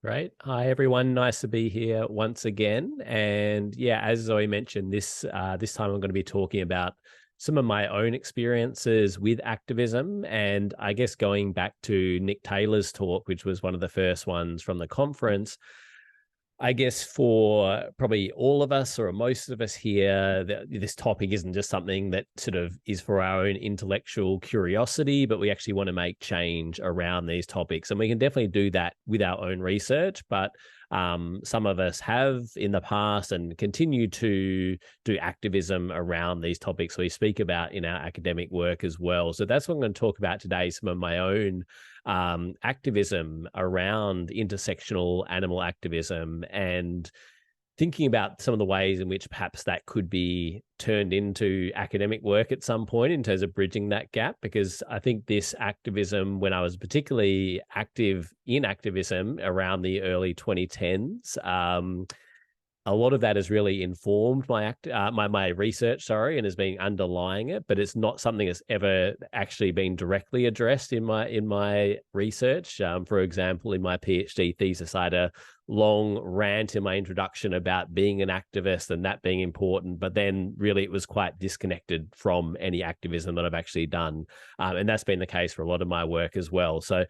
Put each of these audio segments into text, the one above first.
Great. Hi, everyone. Nice to be here once again. And yeah, as Zoe mentioned, this time I'm going to be talking about some of my own experiences with activism, and I guess going back to Nick Taylor's talk, which was one of the first ones from the conference. I guess for probably all of us or most of us here, this topic isn't just something that sort of is for our own intellectual curiosity, but we actually want to make change around these topics. And we can definitely do that with our own research, but some of us have in the past and continue to do activism around these topics we speak about in our academic work as well. So that's what I'm going to talk about today, some of my own activism around intersectional animal activism, and thinking about some of the ways in which perhaps that could be turned into academic work at some point in terms of bridging that gap. Because I think this activism, when I was particularly active in activism around the early 2010s, a lot of that has really informed my research, and has been underlying it, but it's not something that's ever actually been directly addressed in my research. For example, in my PhD thesis, I had a long rant in my introduction about being an activist and that being important, but then really it was quite disconnected from any activism that I've actually done. And that's been the case for a lot of my work as well. So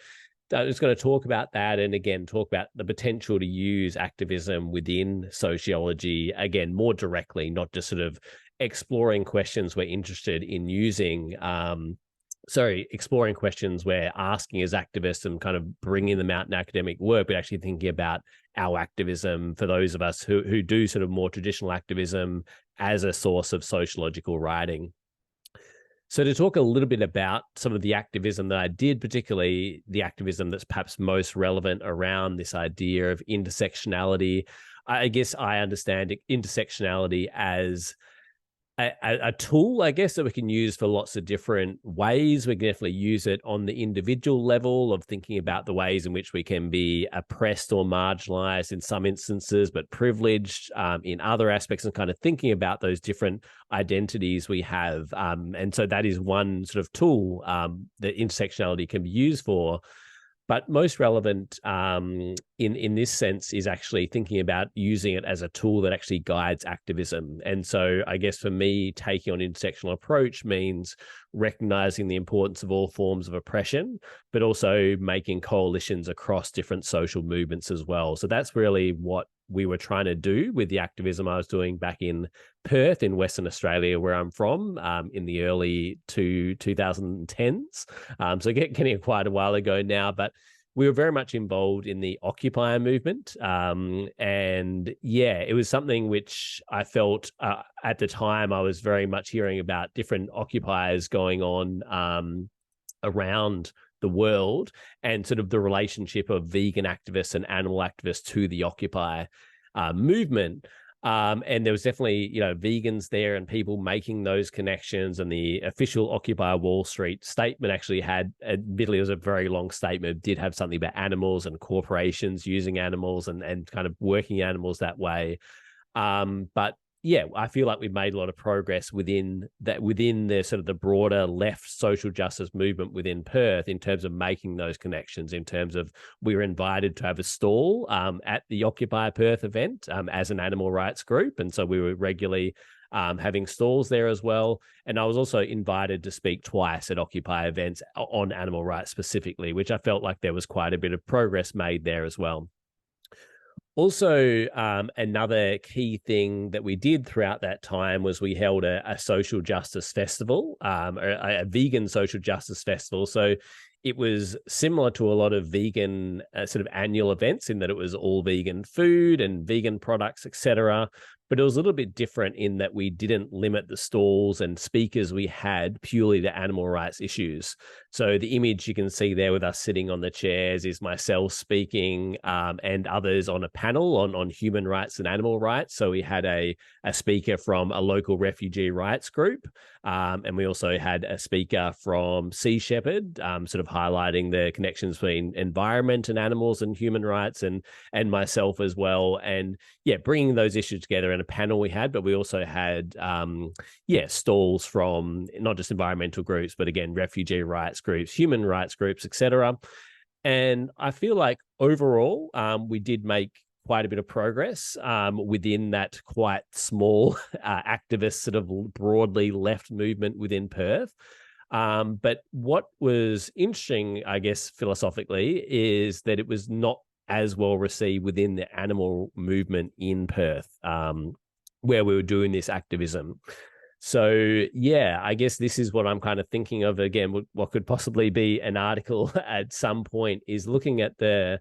I'm just going to talk about that, and again talk about the potential to use activism within sociology, again more directly, not just sort of exploring questions we're interested in using. Exploring questions we're asking as activists and kind of bringing them out in academic work, but actually thinking about our activism for those of us who do sort of more traditional activism as a source of sociological writing. So to talk a little bit about some of the activism that I did, particularly the activism that's perhaps most relevant around this idea of intersectionality, I guess I understand intersectionality as a tool, I guess, that we can use for lots of different ways. We can definitely use it on the individual level of thinking about the ways in which we can be oppressed or marginalized in some instances, but privileged in other aspects, and kind of thinking about those different identities we have. And so that is one sort of tool that intersectionality can be used for. But most relevant in this sense is actually thinking about using it as a tool that actually guides activism. And so I guess for me, taking on intersectional approach means recognizing the importance of all forms of oppression, but also making coalitions across different social movements as well. So that's really what we were trying to do with the activism I was doing back in Perth in Western Australia, where I'm from, in the early 2010s. So getting quite a while ago now, but we were very much involved in the Occupier movement. And yeah, it was something which I felt at the time I was very much hearing about different occupiers going on around the world, and sort of the relationship of vegan activists and animal activists to the Occupy movement. And there was definitely, vegans there and people making those connections. And the official Occupy Wall Street statement actually had, admittedly, it was a very long statement, did have something about animals and corporations using animals and kind of working animals that way. But yeah, I feel like we've made a lot of progress within the sort of the broader left social justice movement within Perth in terms of making those connections, in terms of we were invited to have a stall at the Occupy Perth event as an animal rights group. And so we were regularly having stalls there as well. And I was also invited to speak twice at Occupy events on animal rights specifically, which I felt like there was quite a bit of progress made there as well. Also, another key thing that we did throughout that time was we held a social justice festival, a vegan social justice festival. So it was similar to a lot of vegan sort of annual events in that it was all vegan food and vegan products, etc. But it was a little bit different in that we didn't limit the stalls and speakers we had purely to animal rights issues. So the image you can see there with us sitting on the chairs is myself speaking and others on a panel on human rights and animal rights. So we had a speaker from a local refugee rights group, and we also had a speaker from Sea Shepherd, sort of highlighting the connections between environment and animals and human rights, and myself as well. And yeah, bringing those issues together in a panel we had, but we also had stalls from not just environmental groups, but again refugee rights groups, human rights groups, etc. And I feel like overall, we did make quite a bit of progress within that quite small activist sort of broadly left movement within Perth. But what was interesting, I guess, philosophically, is that it was not as well received within the animal movement in Perth, where we were doing this activism. So, yeah, I guess this is what I'm kind of thinking of. Again, what could possibly be an article at some point is looking at the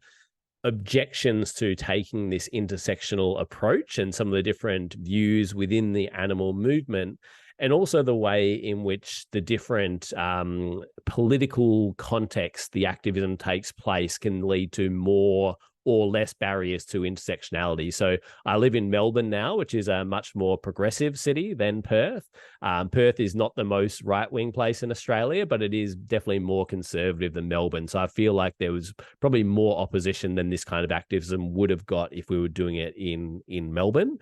objections to taking this intersectional approach and some of the different views within the animal movement, and also the way in which the different political context the activism takes place can lead to more or less barriers to intersectionality. So I live in Melbourne now, which is a much more progressive city than Perth. Perth is not the most right-wing place in Australia, but it is definitely more conservative than Melbourne. So I feel like there was probably more opposition than this kind of activism would have got if we were doing it in Melbourne.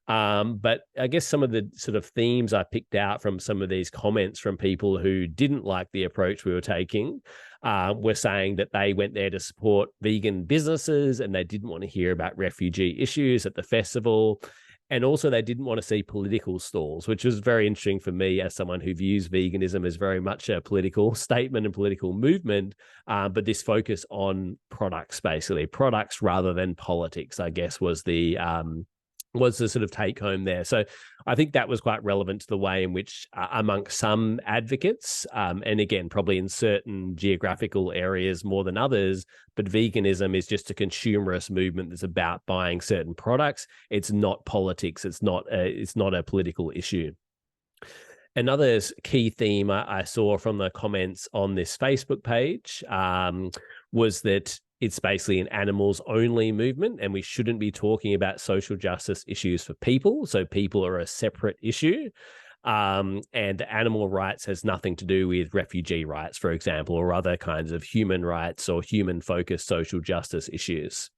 But I guess some of the sort of themes I picked out from some of these comments from people who didn't like the approach we were taking were saying that they went there to support vegan businesses and they didn't want to hear about refugee issues at the festival. And also they didn't want to see political stalls, which was very interesting for me as someone who views veganism as very much a political statement and political movement. But this focus on products, basically products rather than politics, I guess, was the sort of take home there. So I think that was quite relevant to the way in which amongst some advocates, and again, probably in certain geographical areas more than others, but veganism is just a consumerist movement that's about buying certain products. It's not politics. It's not a political issue. Another key theme I saw from the comments on this Facebook page was that it's basically an animals only movement and we shouldn't be talking about social justice issues for people. So people are a separate issue. And animal rights has nothing to do with refugee rights, for example, or other kinds of human rights or human-focused social justice issues.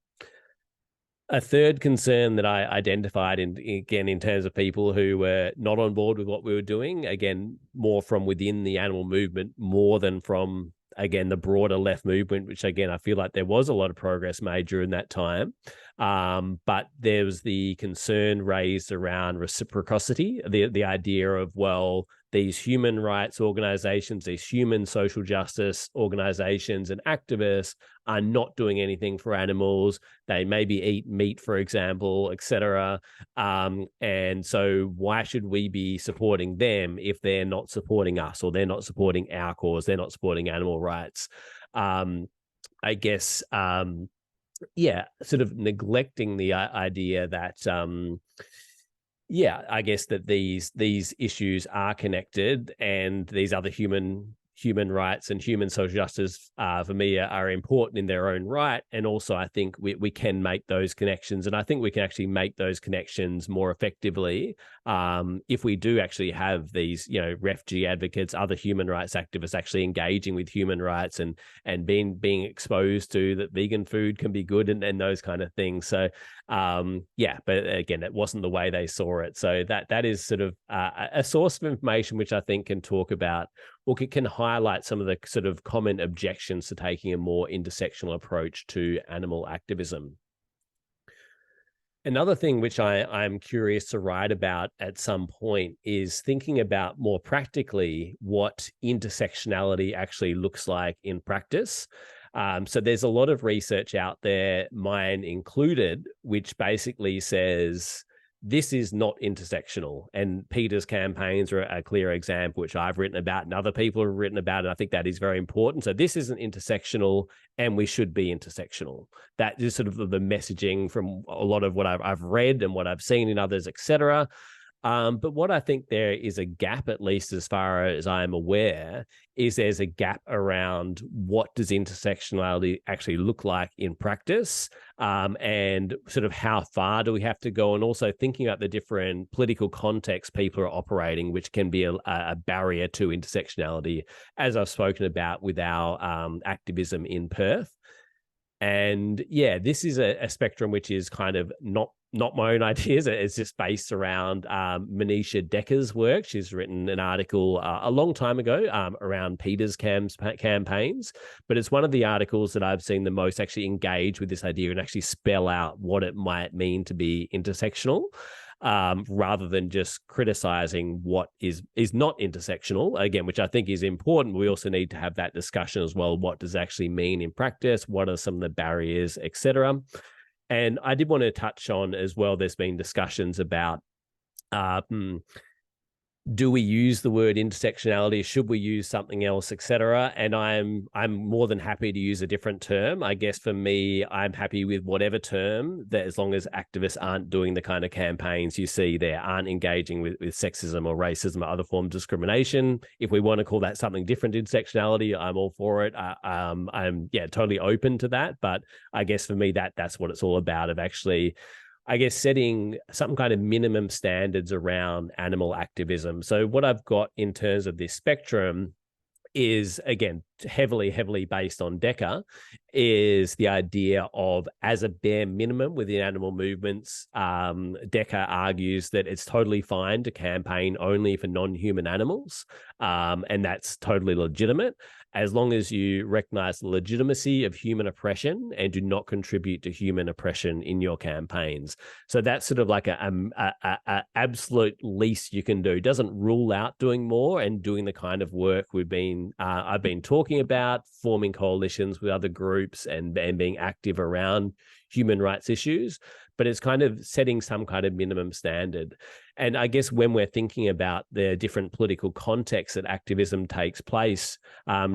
A third concern that I identified, in terms of people who were not on board with what we were doing, again, more from within the animal movement, more than from, again, the broader left movement, which, again, I feel like there was a lot of progress made during that time. But there was the concern raised around reciprocity, the idea of, well, these human rights organizations, these human social justice organizations and activists are not doing anything for animals. They maybe eat meat, for example, etc. And so why should we be supporting them if they're not supporting us, or they're not supporting our cause, they're not supporting animal rights? I guess, sort of neglecting the idea that I guess that these issues are connected, and these other human rights and human social justice, for me, are important in their own right. And also, I think we can make those connections, and I think we can actually make those connections more effectively if we do actually have these, refugee advocates, other human rights activists actually engaging with human rights and being exposed to that vegan food can be good and those kind of things. So, but again, it wasn't the way they saw it. So that is sort of a source of information which I think can talk about, or can highlight some of the sort of common objections to taking a more intersectional approach to animal activism. Another thing which I'm curious to write about at some point is thinking about more practically what intersectionality actually looks like in practice. So there's a lot of research out there, mine included, which basically says this is not intersectional. And Peter's campaigns are a clear example, which I've written about and other people have written about. And I think that is very important. So this isn't intersectional, and we should be intersectional. That is sort of the messaging from a lot of what I've read and what I've seen in others, etc. But what I think there is a gap, at least as far as I'm aware, is there's a gap around what does intersectionality actually look like in practice, and sort of how far do we have to go, and also thinking about the different political contexts people are operating, which can be a barrier to intersectionality, as I've spoken about with our activism in Perth. And yeah, this is a spectrum which is kind of not my own ideas. It's just based around Manisha Dekker's work. She's written an article a long time ago around Peter's campaigns, but it's one of the articles that I've seen the most actually engage with this idea and actually spell out what it might mean to be intersectional. Rather than just criticizing what is not intersectional, again, which I think is important. We also need to have that discussion as well. What does it actually mean in practice? What are some of the barriers, etc.? And I did want to touch on as well, there's been discussions about do we use the word intersectionality? Should we use something else, etc.? And I'm more than happy to use a different term. I guess for me, I'm happy with whatever term, that as long as activists aren't doing the kind of campaigns you see there, aren't engaging with sexism or racism or other forms of discrimination. If we want to call that something different, intersectionality, I'm all for it. I'm totally open to that. But I guess for me, that's what it's all about, of actually, I guess, setting some kind of minimum standards around animal activism. So what I've got in terms of this spectrum is, again, heavily based on Dekker, is the idea of, as a bare minimum within animal movements, Dekker argues that it's totally fine to campaign only for non-human animals, and that's totally legitimate, as long as you recognize the legitimacy of human oppression and do not contribute to human oppression in your campaigns. So that's sort of like a absolute least you can do. Doesn't rule out doing more and doing the kind of work I've been talking about, forming coalitions with other groups and being active around human rights issues, but it's kind of setting some kind of minimum standard. And I guess when we're thinking about the different political contexts that activism takes place,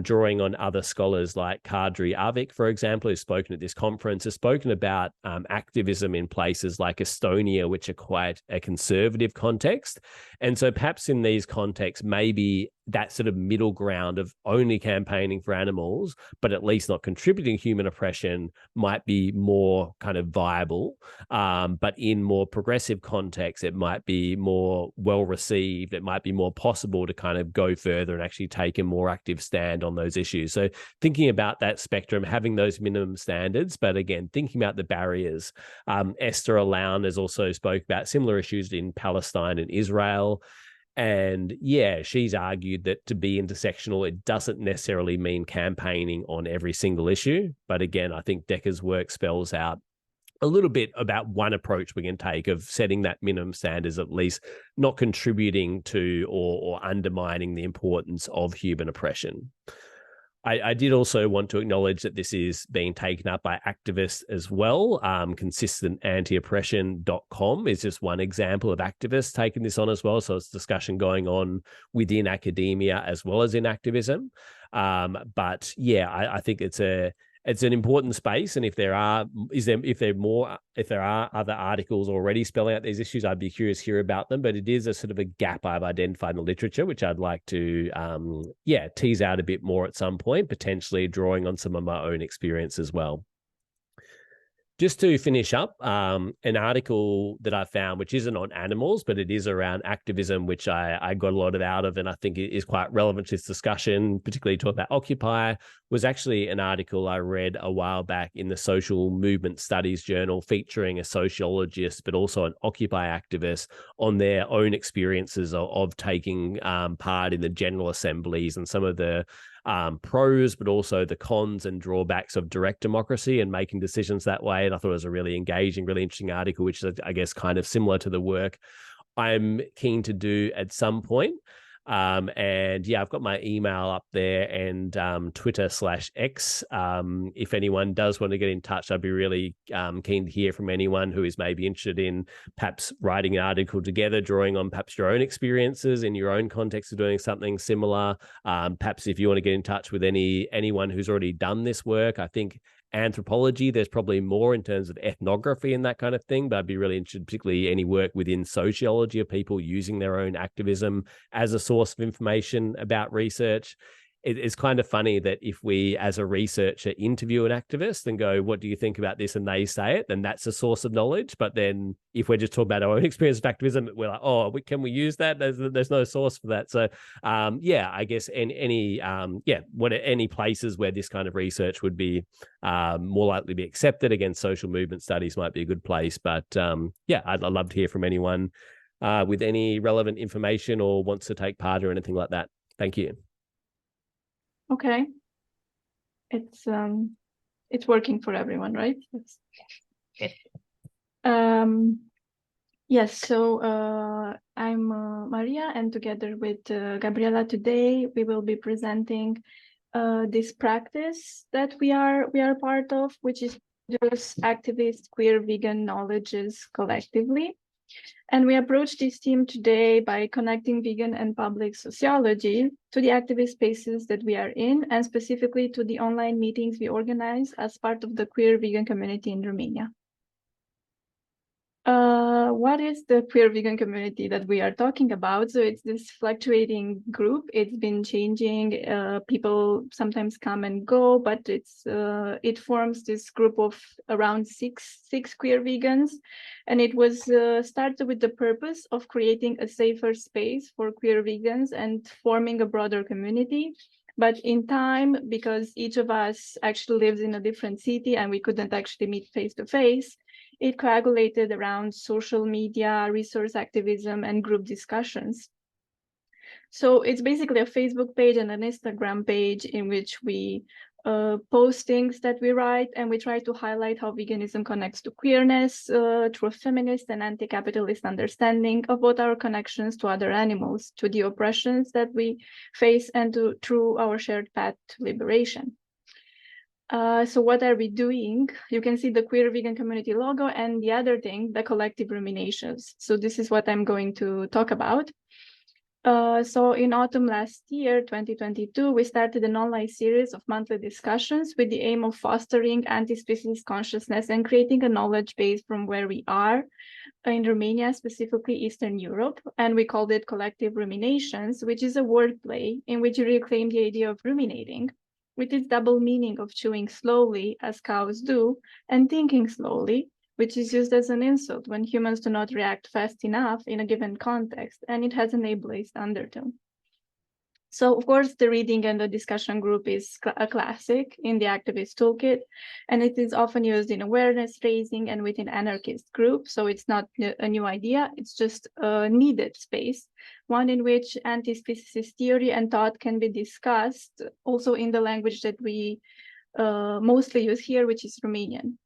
drawing on other scholars like Kadri Avik, for example, who's spoken at this conference, has spoken about activism in places like Estonia, which are quite a conservative context. And so perhaps in these contexts, maybe that sort of middle ground of only campaigning for animals, but at least not contributing to human oppression, might be more kind of viable. But in more progressive contexts, it might be more well received. It might be more possible to kind of go further and actually take a more active stand on those issues. So thinking about that spectrum, having those minimum standards, but again, thinking about the barriers. Esther Alaun has also spoke about similar issues in Palestine and Israel. And yeah, she's argued that to be intersectional, it doesn't necessarily mean campaigning on every single issue. But again, I think Dekker's work spells out a little bit about one approach we can take of setting that minimum standards, at least not contributing to or undermining the importance of human oppression. I did also want to acknowledge that this is being taken up by activists as well. ConsistentAntioppression.com is just one example of activists taking this on as well. So it's discussion going on within academia as well as in activism. But yeah, I think it's an important space, and if there are other articles already spelling out these issues, I'd be curious to hear about them. But it is a sort of a gap I've identified in the literature, which I'd like to tease out a bit more at some point, potentially drawing on some of my own experience as well. Just to finish up, an article that I found, which isn't on animals, but it is around activism, which I got a lot out of, and I think it is quite relevant to this discussion, particularly talking about Occupy, was actually an article I read a while back in the Social Movement Studies Journal, featuring a sociologist, but also an Occupy activist, on their own experiences of taking part in the General Assemblies and some of the pros, but also the cons and drawbacks of direct democracy and making decisions that way. And I thought it was a really engaging, really interesting article, which is, I guess, kind of similar to the work I'm keen to do at some point. And yeah, I've got my email up there and Twitter/X. If anyone does want to get in touch, I'd be really keen to hear from anyone who is maybe interested in perhaps writing an article together, drawing on perhaps your own experiences in your own context of doing something similar. Perhaps if you want to get in touch with anyone who's already done this work, I think anthropology, there's probably more in terms of ethnography and that kind of thing, but I'd be really interested, particularly any work within sociology of people using their own activism as a source of information about research. it's kind of funny that if we, as a researcher, interview an activist and go, what do you think about this? And they say it, then that's a source of knowledge. But then if we're just talking about our own experience of activism, we're like, oh, can we use that? There's no source for that. So yeah, I guess any places where this kind of research would be more likely to be accepted, again, social movement studies might be a good place. But yeah, I'd love to hear from anyone with any relevant information or wants to take part or anything like that. Thank you. Okay. It's working for everyone, right? Yes, so I'm Maria, and together with Gabriela today, we will be presenting this practice that we are part of, which is just activist queer vegan knowledges collectively. And we approach this theme today by connecting vegan and public sociology to the activist spaces that we are in, and specifically to the online meetings we organize as part of the queer vegan community in Romania. What is the queer vegan community that we are talking about? So it's this fluctuating group. It's been changing. People sometimes come and go, but it forms this group of around six queer vegans, and it was started with the purpose of creating a safer space for queer vegans and forming a broader community. But in time, because each of us actually lives in a different city and we couldn't actually meet face to face, it coagulated around social media, resource activism, and group discussions. So it's basically a Facebook page and an Instagram page in which we post things that we write, and we try to highlight how veganism connects to queerness through a feminist and anti-capitalist understanding of both our connections to other animals, to the oppressions that we face, and through our shared path to liberation. So what are we doing? You can see the queer vegan community logo, and the other thing, the collective ruminations. So this is what I'm going to talk about. So in autumn last year, 2022, we started an online series of monthly discussions with the aim of fostering anti-species consciousness and creating a knowledge base from where we are in Romania, specifically Eastern Europe. And we called it Collective Ruminations, which is a wordplay in which we reclaim the idea of ruminating, with its double meaning of chewing slowly, as cows do, and thinking slowly, which is used as an insult when humans do not react fast enough in a given context, and it has an ableist undertone. So, of course, the reading and the discussion group is a classic in the activist toolkit, and it is often used in awareness raising and within anarchist groups. So it's not a new idea, it's just a needed space, one in which anti-speciesist theory and thought can be discussed, also in the language that we mostly use here, which is Romanian.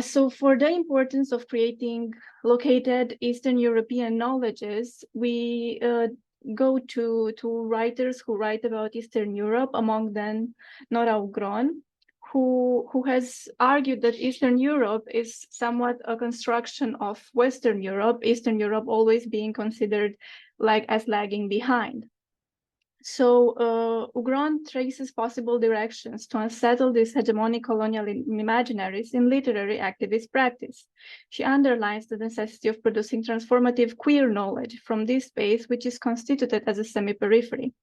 So for the importance of creating located Eastern European knowledges, we go to writers who write about Eastern Europe, among them Nora Ugron, who has argued that Eastern Europe is somewhat a construction of Western Europe, Eastern Europe always being considered like as lagging behind. So Ugron traces possible directions to unsettle these hegemonic colonial imaginaries in literary activist practice. She underlines the necessity of producing transformative queer knowledge from this space, which is constituted as a semi-periphery.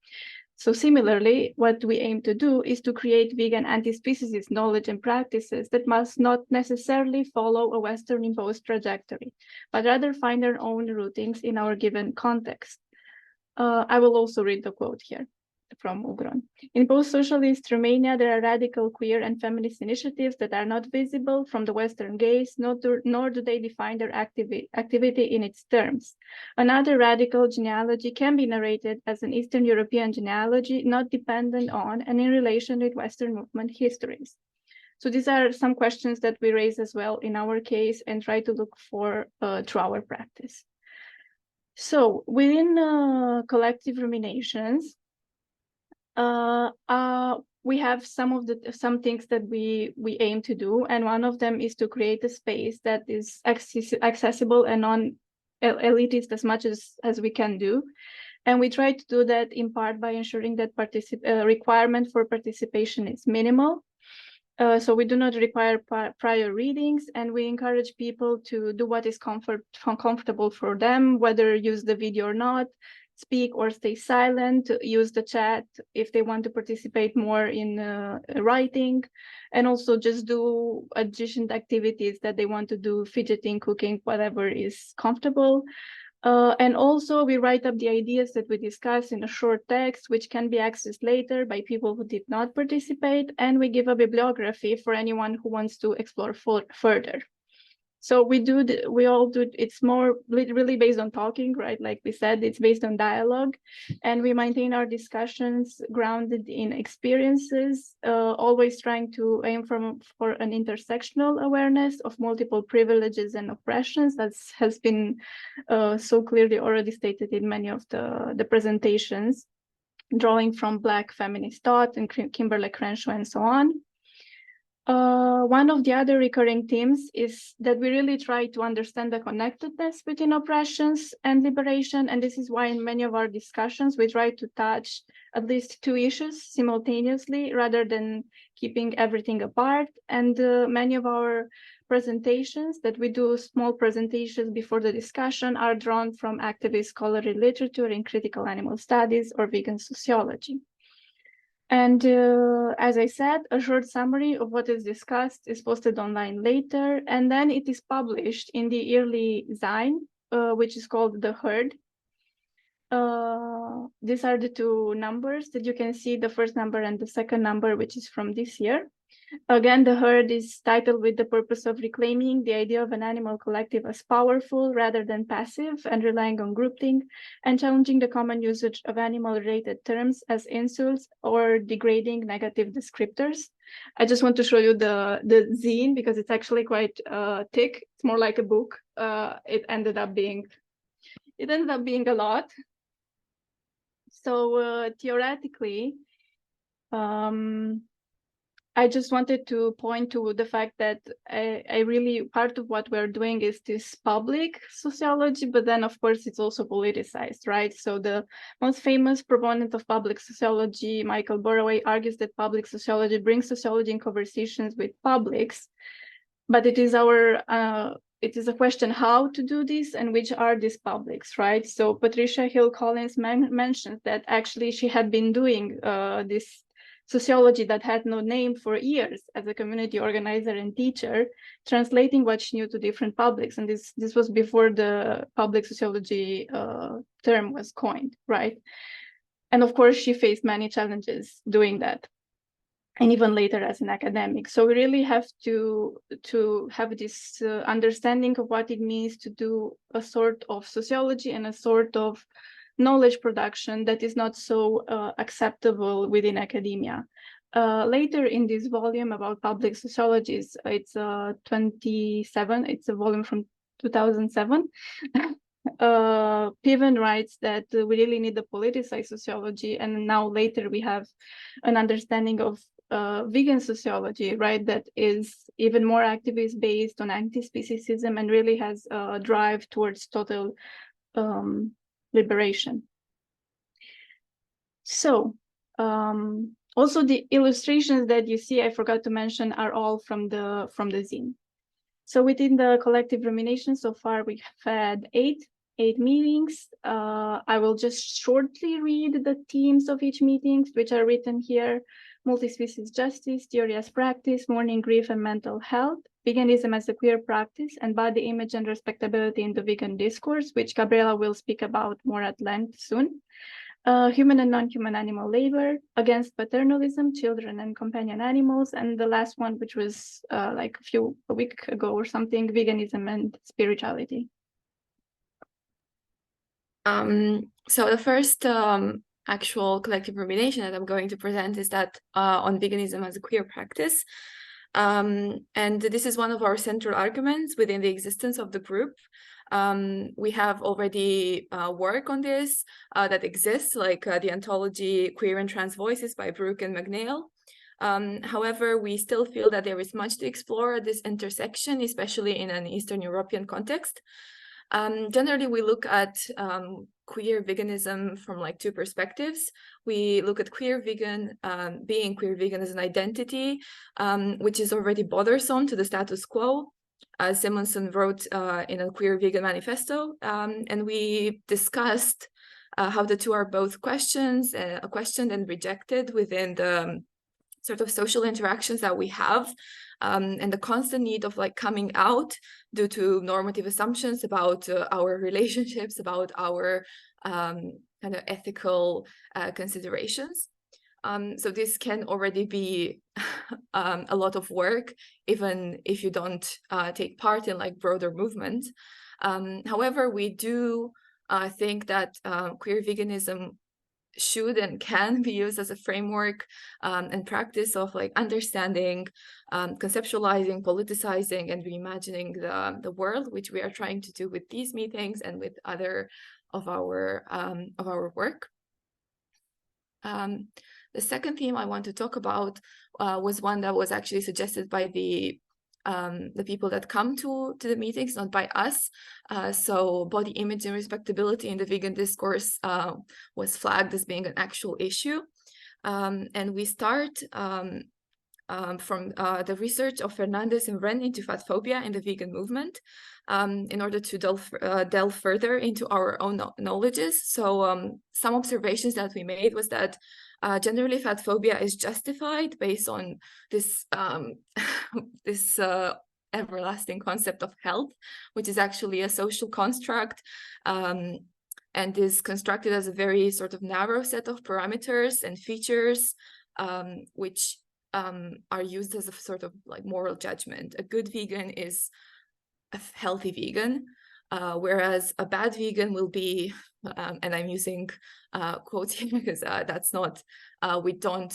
So similarly, what we aim to do is to create vegan anti-speciesist knowledge and practices that must not necessarily follow a Western imposed trajectory, but rather find their own rootings in our given context. I will also read the quote here from Ugron. In post-socialist Romania, there are radical queer and feminist initiatives that are not visible from the Western gaze, nor do they define their activity in its terms. Another radical genealogy can be narrated as an Eastern European genealogy, not dependent on and in relation with Western movement histories. So these are some questions that we raise as well in our case and try to look for through our practice. So within collective ruminations, we have some things that we aim to do, and one of them is to create a space that is accessible and non-elitist as much as we can do. And we try to do that in part by ensuring that requirement for participation is minimal. So we do not require prior readings, and we encourage people to do what is comfortable for them, whether use the video or not, speak or stay silent, use the chat if they want to participate more in writing, and also just do adjacent activities that they want to do, fidgeting, cooking, whatever is comfortable. And also we write up the ideas that we discuss in a short text, which can be accessed later by people who did not participate. And we give a bibliography for anyone who wants to explore further. So we all do, it's more really based on talking, right? Like we said, it's based on dialogue, and we maintain our discussions grounded in experiences, always trying to aim for an intersectional awareness of multiple privileges and oppressions. That has been so clearly already stated in many of the presentations, drawing from Black feminist thought and Kimberly Crenshaw and so on. One of the other recurring themes is that we really try to understand the connectedness between oppressions and liberation. And this is why in many of our discussions, we try to touch at least two issues simultaneously rather than keeping everything apart. And many of our presentations that we do, small presentations before the discussion, are drawn from activist scholarly literature in critical animal studies or vegan sociology. And as I said, a short summary of what is discussed is posted online later, and then it is published in the yearly zine, which is called The Herd. These are the two numbers that you can see, the first number and the second number, which is from this year. Again, The Herd is titled with the purpose of reclaiming the idea of an animal collective as powerful rather than passive and relying on groupthink, and challenging the common usage of animal-related terms as insults or degrading negative descriptors. I just want to show you the zine because it's actually quite thick. It's more like a book. It ended up being a lot. So theoretically, I just wanted to point to the fact that I really, part of what we're doing is this public sociology, but then of course it's also politicized, right? So the most famous proponent of public sociology, Michael Borroway, argues that public sociology brings sociology in conversations with publics, but it is a question how to do this and which are these publics, right? So Patrycja Hill-Collins mentions that actually she had been doing this sociology that had no name for years as a community organizer and teacher, translating what she knew to different publics. And this was before the public sociology term was coined, right? And of course, she faced many challenges doing that, and even later as an academic. So we really have to have this understanding of what it means to do a sort of sociology and a sort of knowledge production that is not so acceptable within academia. Later in this volume about public sociologies, it's 27, it's a volume from 2007. Piven writes that we really need the politicized sociology, and now later we have an understanding of vegan sociology, right, that is even more activist based on anti-speciesism and really has a drive towards total liberation. So also the illustrations that you see, I forgot to mention, are all from the zine. So within the collective rumination so far we have had eight meetings. I will just shortly read the themes of each meeting, which are written here: multi-species justice, theory as practice, mourning, grief, and mental health, veganism as a queer practice, and body image and respectability in the vegan discourse, which Gabriela will speak about more at length soon. Human and non-human animal labor, against paternalism, children and companion animals, and the last one, which was like a week ago or something, veganism and spirituality. So the first actual collective rumination that I'm going to present is that on veganism as a queer practice. And this is one of our central arguments within the existence of the group. We have already work on this that exists, like the anthology Queer and Trans Voices by Brooke and McNeil. However, we still feel that there is much to explore at this intersection, especially in an Eastern European context. Generally, we look at queer veganism from like two perspectives. We look at being queer vegan as an identity, which is already bothersome to the status quo, as Simonson wrote in a Queer Vegan Manifesto. And we discussed how the two are both questioned and rejected within the sort of social interactions that we have, and the constant need of like coming out due to normative assumptions about our relationships, about our kind of ethical considerations. So this can already be a lot of work, even if you don't take part in like broader movement. However, we do think that queer veganism should and can be used as a framework and practice of like understanding, conceptualizing, politicizing, and reimagining the world, which we are trying to do with these meetings and with other of our work. The second theme I want to talk about was one that was actually suggested by the people that come to the meetings, not by us. So body image and respectability in the vegan discourse was flagged as being an actual issue. And we start from the research of Fernandez and Wren into fat phobia in the vegan movement in order to delve further into our own knowledges. So some observations that we made was that generally fat phobia is justified based on this this everlasting concept of health, which is actually a social construct and is constructed as a very sort of narrow set of parameters and features which are used as a sort of like moral judgment. A good vegan is a healthy vegan, whereas a bad vegan will be, and I'm using quotes here because that's not, we don't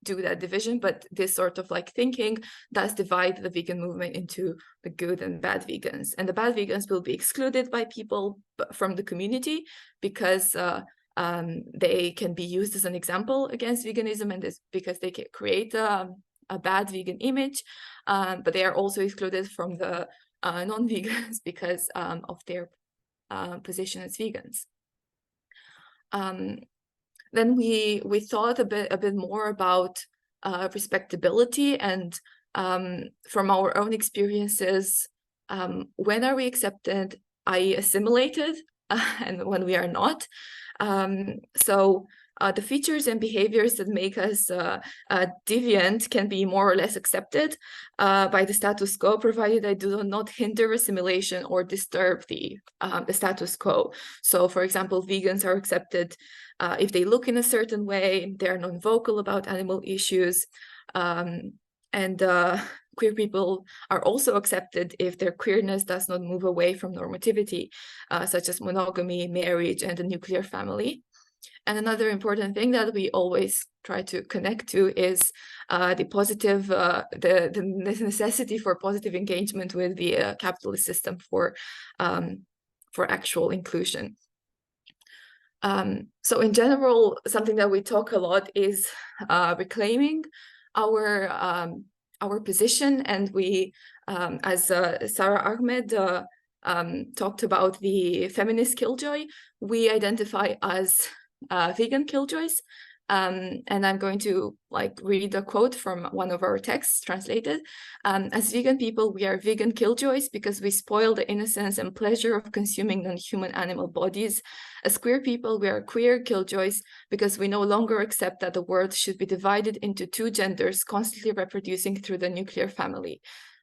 do that division, but this sort of like thinking does divide the vegan movement into the good and bad vegans. And the bad vegans will be excluded by people from the community because they can be used as an example against veganism, and this because they can create a bad vegan image, but they are also excluded from the non-vegans because of their position as vegans. Then we thought a bit more about respectability, and from our own experiences, when are we accepted, i.e. assimilated, and when we are not. So the features and behaviors that make us deviant can be more or less accepted by the status quo, provided they do not hinder assimilation or disturb the status quo. So, for example, vegans are accepted if they look in a certain way, they are non-vocal about animal issues, and queer people are also accepted if their queerness does not move away from normativity, such as monogamy, marriage, and the nuclear family. And another important thing that we always try to connect to is the positive, the necessity for positive engagement with the capitalist system for actual inclusion. So in general, something that we talk a lot is reclaiming our position, and we, as Sarah Ahmed talked about the feminist killjoy, we identify as vegan killjoys. And I'm going to like read a quote from one of our texts translated. As vegan people, we are vegan killjoys because we spoil the innocence and pleasure of consuming non-human animal bodies. As queer people, we are queer killjoys because we no longer accept that the world should be divided into two genders constantly reproducing through the nuclear family.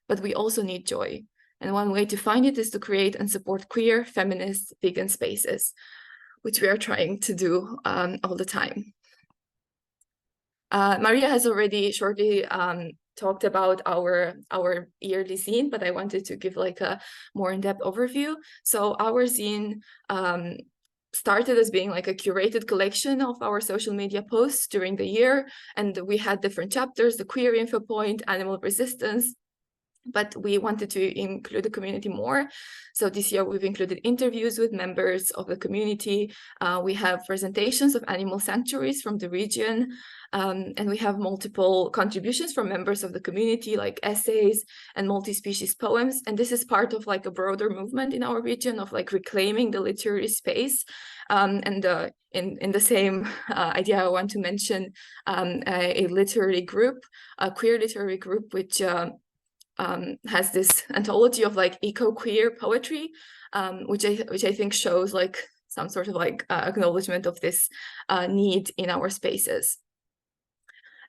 But we also need joy. And one way to find it is to create and support queer, feminist, vegan spaces, which we are trying to do all the time. Maria has already shortly talked about our yearly zine, but I wanted to give like a more in-depth overview. So our zine started as being like a curated collection of our social media posts during the year, and we had different chapters: the queer info point, animal resistance, but we wanted to include the community more. So this year we've included interviews with members of the community. We have presentations of animal sanctuaries from the region, and we have multiple contributions from members of the community, like essays and multi-species poems. And this is part of like a broader movement in our region of like reclaiming the literary space. And in the same idea, I want to mention a literary group, a queer literary group, which has this anthology of like eco-queer poetry, which I think shows like some sort of like acknowledgement of this need in our spaces.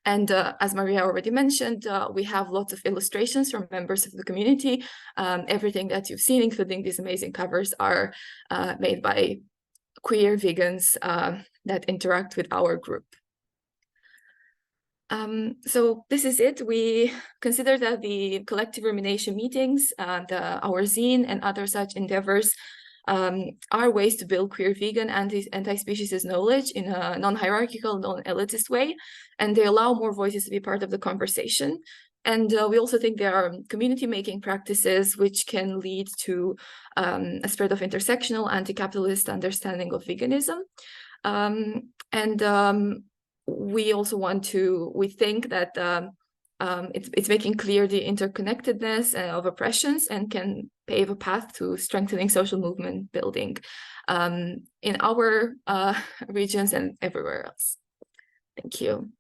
And as Maria already mentioned, we have lots of illustrations from members of the community. Everything that you've seen, including these amazing covers, are made by queer vegans that interact with our group. So this is it. We consider that the collective rumination meetings, our zine and other such endeavors are ways to build queer vegan anti-speciesist knowledge in a non-hierarchical, non-elitist way, and they allow more voices to be part of the conversation. And we also think there are community-making practices which can lead to a spread of intersectional, anti-capitalist understanding of veganism. We also we think that it's making clear the interconnectedness of oppressions and can pave a path to strengthening social movement building in our regions and everywhere else. Thank you.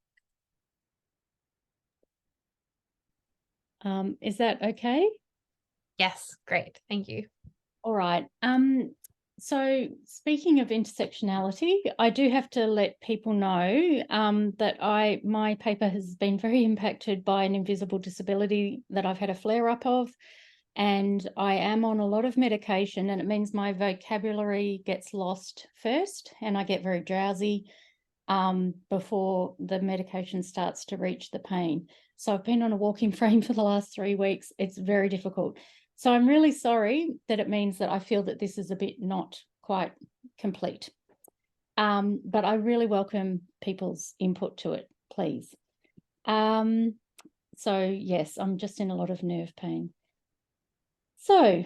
Is that okay? Yes, great. Thank you. All right. So speaking of intersectionality, I do have to let people know that my paper has been very impacted by an invisible disability that I've had a flare-up of, and I am on a lot of medication, and it means my vocabulary gets lost first and I get very drowsy before the medication starts to reach the pain. So I've been on a walking frame for the last 3 weeks. It's very difficult. So I'm really sorry that it means that I feel that this is a bit not quite complete. But I really welcome people's input to it, please. So yes, I'm just in a lot of nerve pain. So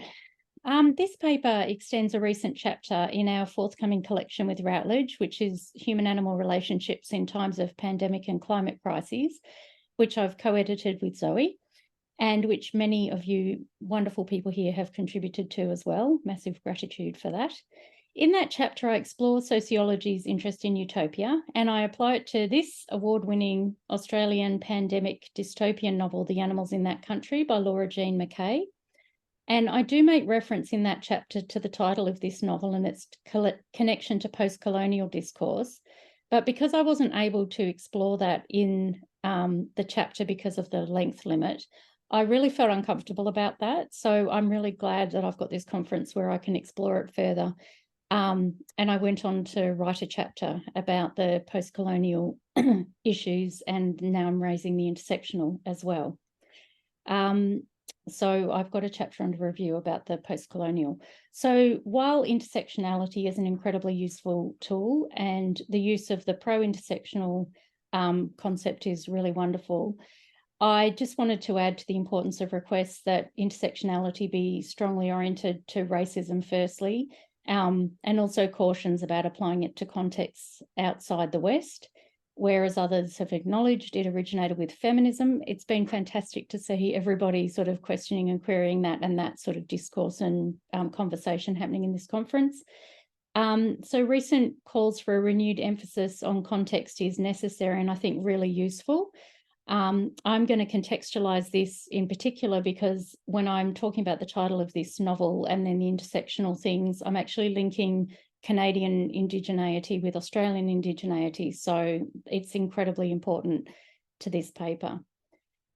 this paper extends a recent chapter in our forthcoming collection with Routledge, which is Human-Animal Relationships in Times of Pandemic and Climate Crises, which I've co-edited with Zoe, and which many of you wonderful people here have contributed to as well. Massive gratitude for that. In that chapter, I explore sociology's interest in utopia, and I apply it to this award-winning Australian pandemic dystopian novel, The Animals in That Country by Laura Jean McKay. And I do make reference in that chapter to the title of this novel and its connection to post-colonial discourse. But because I wasn't able to explore that in the chapter because of the length limit, I really felt uncomfortable about that. So I'm really glad that I've got this conference where I can explore it further. And I went on to write a chapter about the post-colonial issues, and now I'm raising the intersectional as well. So I've got a chapter under review about the post-colonial. So while intersectionality is an incredibly useful tool, and the use of the pro-intersectional concept is really wonderful, I just wanted to add to the importance of requests that intersectionality be strongly oriented to racism firstly, and also cautions about applying it to contexts outside the West. Whereas others have acknowledged it originated with feminism, it's been fantastic to see everybody sort of questioning and querying that, and that sort of discourse and conversation happening in this conference. So recent calls for a renewed emphasis on context is necessary and I think really useful. I'm going to contextualize this in particular because when I'm talking about the title of this novel and then the intersectional things, I'm actually linking Canadian indigeneity with Australian indigeneity. So it's incredibly important to this paper.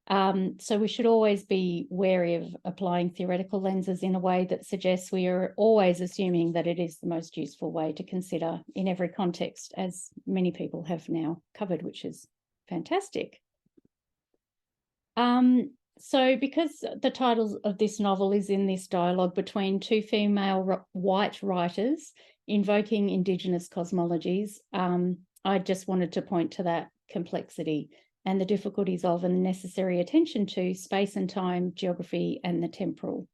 So we should always be wary of applying theoretical lenses in a way that suggests we are always assuming that it is the most useful way to consider in every context, as many people have now covered, which is fantastic. So because the title of this novel is in this dialogue between two female white writers invoking Indigenous cosmologies, I just wanted to point to that complexity and the difficulties of and the necessary attention to space and time, geography, and the temporal.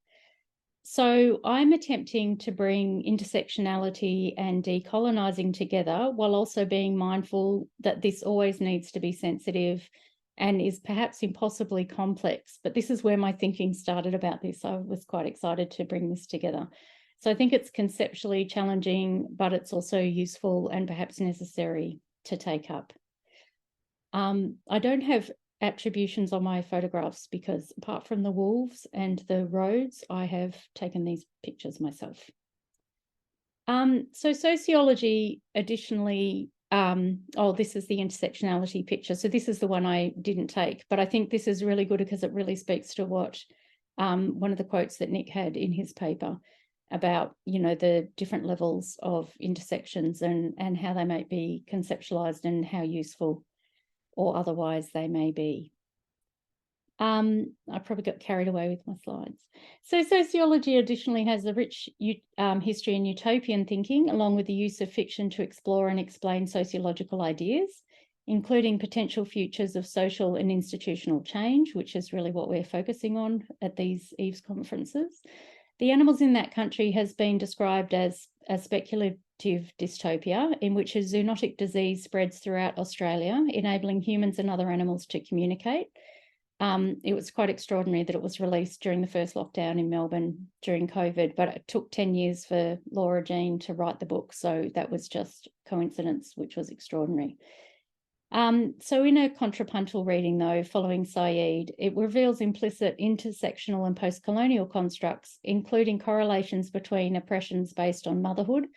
So I'm attempting to bring intersectionality and decolonising together while also being mindful that this always needs to be sensitive and is perhaps impossibly complex. But this is where my thinking started about this. I was quite excited to bring this together. So I think it's conceptually challenging, but it's also useful and perhaps necessary to take up. I don't have attributions on my photographs because apart from the wolves and the roads, I have taken these pictures myself. So sociology additionally, this is the intersectionality picture. So this is the one I didn't take, but I think this is really good because it really speaks to what one of the quotes that Nick had in his paper about, the different levels of intersections and how they might be conceptualized and how useful or otherwise they may be. I probably got carried away with my slides. So sociology additionally has a rich history in utopian thinking, along with the use of fiction to explore and explain sociological ideas, including potential futures of social and institutional change, which is really what we're focusing on at these IAVS conferences. The Animals in That Country has been described as a speculative dystopia in which a zoonotic disease spreads throughout Australia, enabling humans and other animals to communicate. It was quite extraordinary that it was released during the first lockdown in Melbourne during COVID, but it took 10 years for Laura Jean to write the book. So that was just coincidence, which was extraordinary. So in a contrapuntal reading, though, following Said, it reveals implicit intersectional and post-colonial constructs, including correlations between oppressions based on motherhood,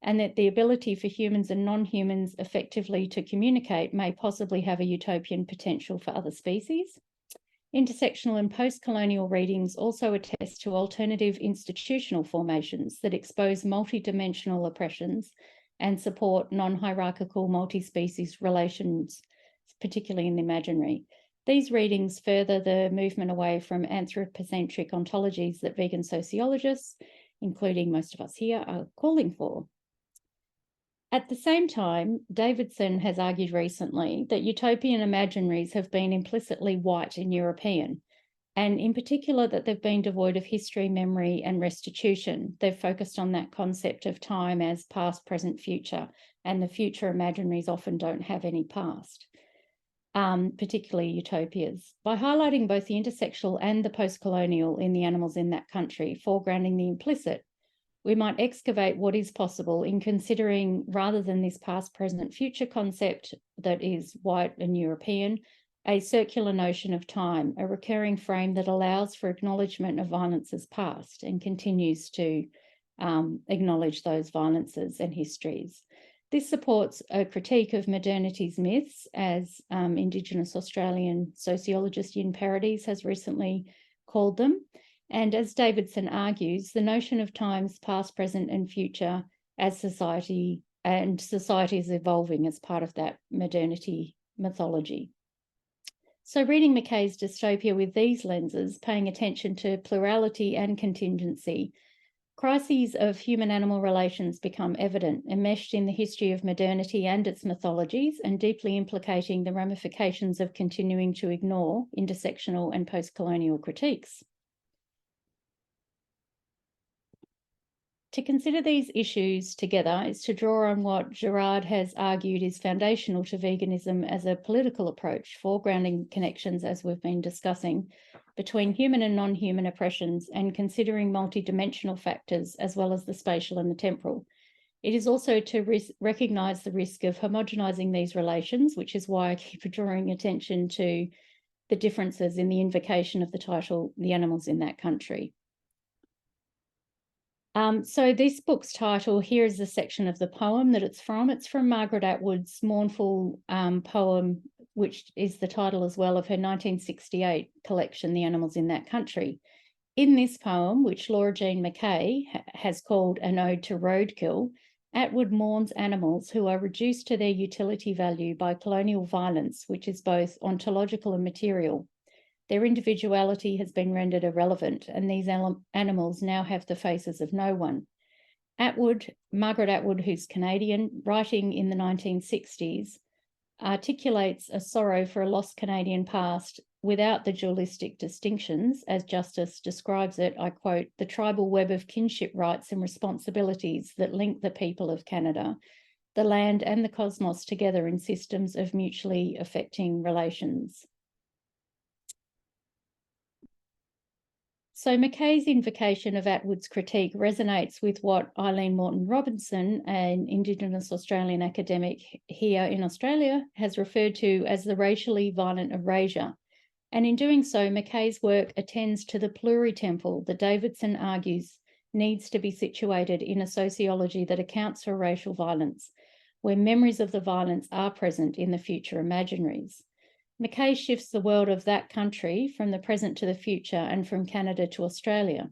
and that the ability for humans and non-humans effectively to communicate may possibly have a utopian potential for other species. Intersectional and post-colonial readings also attest to alternative institutional formations that expose multidimensional oppressions and support non-hierarchical multi-species relations, particularly in the imaginary. These readings further the movement away from anthropocentric ontologies that vegan sociologists, including most of us here, are calling for. At the same time, Davidson has argued recently that utopian imaginaries have been implicitly white and European, and in particular that they've been devoid of history, memory, and restitution. They've focused on that concept of time as past, present, future, and the future imaginaries often don't have any past, particularly utopias. By highlighting both the intersectional and the post-colonial in the Animals in That Country, foregrounding the implicit, we might excavate what is possible in considering, rather than this past, present, future concept that is white and European, a circular notion of time, a recurring frame that allows for acknowledgement of violence as past and continues to acknowledge those violences and histories. This supports a critique of modernity's myths, as Indigenous Australian sociologist Yin Paradies has recently called them. And as Davidson argues, the notion of times past, present, and future as society is evolving as part of that modernity mythology. So reading McKay's dystopia with these lenses, paying attention to plurality and contingency, crises of human-animal relations become evident, enmeshed in the history of modernity and its mythologies, and deeply implicating the ramifications of continuing to ignore intersectional and post-colonial critiques. To consider these issues together is to draw on what Girard has argued is foundational to veganism as a political approach, foregrounding connections, as we've been discussing, between human and non-human oppressions and considering multidimensional factors as well as the spatial and the temporal. It is also to recognise the risk of homogenising these relations, which is why I keep drawing attention to the differences in the invocation of the title, The Animals in That Country. So this book's title, here is the section of the poem that it's from. It's from Margaret Atwood's mournful poem, which is the title as well of her 1968 collection, The Animals in That Country. In this poem, which Laura Jean McKay has called An Ode to Roadkill, Atwood mourns animals who are reduced to their utility value by colonial violence, which is both ontological and material. Their individuality has been rendered irrelevant, and these animals now have the faces of no one. Margaret Atwood, who's Canadian, writing in the 1960s, articulates a sorrow for a lost Canadian past without the dualistic distinctions, as Justice describes it, I quote, the tribal web of kinship rights and responsibilities that link the people of Canada, the land and the cosmos together in systems of mutually affecting relations. So McKay's invocation of Atwood's critique resonates with what Eileen Morton-Robinson, an Indigenous Australian academic here in Australia, has referred to as the racially violent erasure. And in doing so, McKay's work attends to the pluritemporal that Davidson argues needs to be situated in a sociology that accounts for racial violence, where memories of the violence are present in the future imaginaries. Mackay shifts the world of that country from the present to the future and from Canada to Australia.